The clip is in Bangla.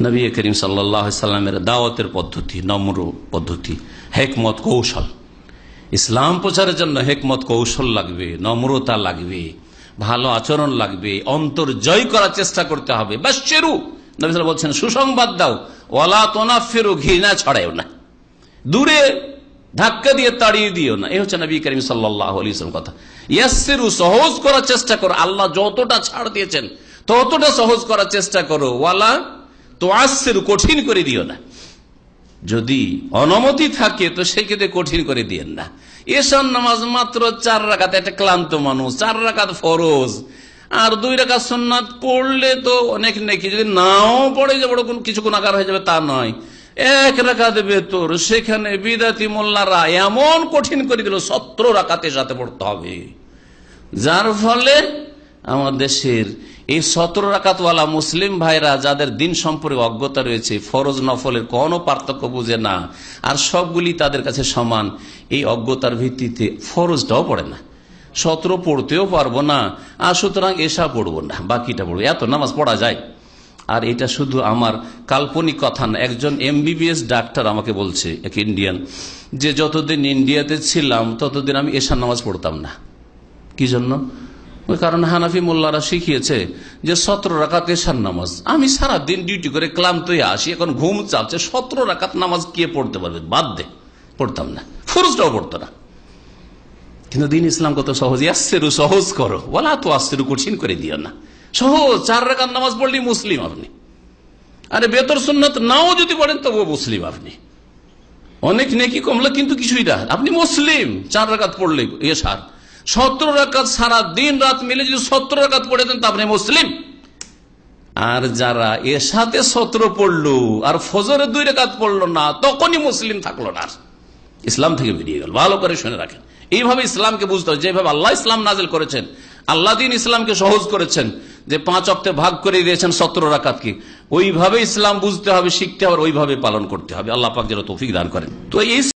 নবী করিম সাল্লাল্লাহু আলাইহি সাল্লামের দাওয়াতের পদ্ধতি নম্র পদ্ধতি, হেকমত কৌশল। ইসলাম প্রচারের জন্য হেকমত কৌশল লাগবে, নম্রতা লাগবে, ভালো আচরণ লাগবে, অন্তর জয় করার চেষ্টা করতে হবে। বাশশিরু, নবী সাল্লাল্লাহু বলছেন সুসংবাদ দাও, ওয়ালা তুনাফিরু, ঘৃণা ছড়ায়ও না, দূরে ধাক্কা দিয়ে তাড়িয়ে দিও না। এই হচ্ছে নবী করিম সাল্লাল্লাহু আলাইহি ওয়াসাল্লাম কথা। ইয়াসসিরু, সহজ করার চেষ্টা করো, আল্লাহ যতটা ছাড় দিয়েছেন ততটা সহজ করার চেষ্টা করো। ওয়ালা তুআসসিরু, কঠিন করে দিও না। যদি অনুমতি থাকে তো সেই ক্ষেত্রে কঠিন করে দিয়েন না। এশার নামাজ মাত্র 4 রাকাত, একটা ক্লান্ত মানুষ 4 রাকাত ফরজ আর 2 রাকাত সুন্নাত পড়লে তো অনেক নেকি, যদি নাও পড়ে যে বড় কিছু গুনাহগার হয়ে যাবে তা নয়। 1 রাকাত বেতর, সেখানে বিদাতি মোল্লারা এমন কঠিন করে দিল 17 রাকাতের সাথে পড়তে হবে, যার ফলে আমার দেশের এই 17 রাকাতওয়ালা মুসলিম ভাইরা যাদের দিন সম্পর্কে অজ্ঞতা রয়েছে, ফরজ নফলের কোনো পার্থক্য বুঝে না, আর সবগুলি তাদের কাছে সমান, এই অজ্ঞতার ভিত্তিতে ফরজটাও পড়ে না, 17 পড়তেও পারবো না, আর সুতরাং এশা পড়বো না, বাকিটা পড়বো। এত নামাজ পড়া যায়? আর এটা শুধু আমার কাল্পনিক কথা না, একজন MBBS ডাক্তার আমাকে বলছে, এক ইন্ডিয়ান, যে যতদিন ইন্ডিয়াতে ছিলাম ততদিন আমি এশার নামাজ পড়তাম না। কি জন্য? ওই কারণ হানাফি মোল্লারা শিখিয়েছে যে 17 রাকাত এশার নামাজ। আমি সারাদিন ডিউটি করে ক্লান্ত হয়ে আসি, এখন ঘুম চাচ্ছে, 17 রাকাত নামাজ কে পড়তে পারবে, বাদ দে, পড়তাম না, ফরজটাও পড়তো না। কিন্তু দিন ইসলাম কত সহজ, ইয়াসসিরু, সহজ করো, ওয়ালা তুআসসিরু, কঠিন করে দিও না, সহজ। 4 রাকাত নামাজ পড়লেই মুসলিম আপনি। আরে বেতর সুন্নাত নাও যদি পড়েন তবুও মুসলিম আপনি। অনেক নেকি কমলে কিন্তু কিছুই না, আপনি মুসলিম। 4 রাকাত পড়লে এশার, 17 রাকাত সারা দিন রাত মিলে যদি 17 রাকাত পড়ে দেন তা আপনি মুসলিম। আর যারা এশাতে 17 পড়লো আর ফজরে 2 রাকাত পড়লো না, তখনই মুসলিম থাকলো না, ইসলাম থেকে বেরিয়ে গেল। ভালো করে শুনে রাখেন, এইভাবে ইসলামকে বুঝতে হবে। যেভাবে আল্লাহ ইসলাম নাজিল করেছেন, আল্লাহ দিন ইসলামকে সহজ করেছেন, যে 5 ওয়াক্তে ভাগ করে দিয়েছেন 17 রাকাতকে, ওইভাবে ইসলাম বুঝতে হবে, শিখতে হবে, ওইভাবে পালন করতে হবে। আল্লাহ পাক যেন তৌফিক দান করেন। তো এই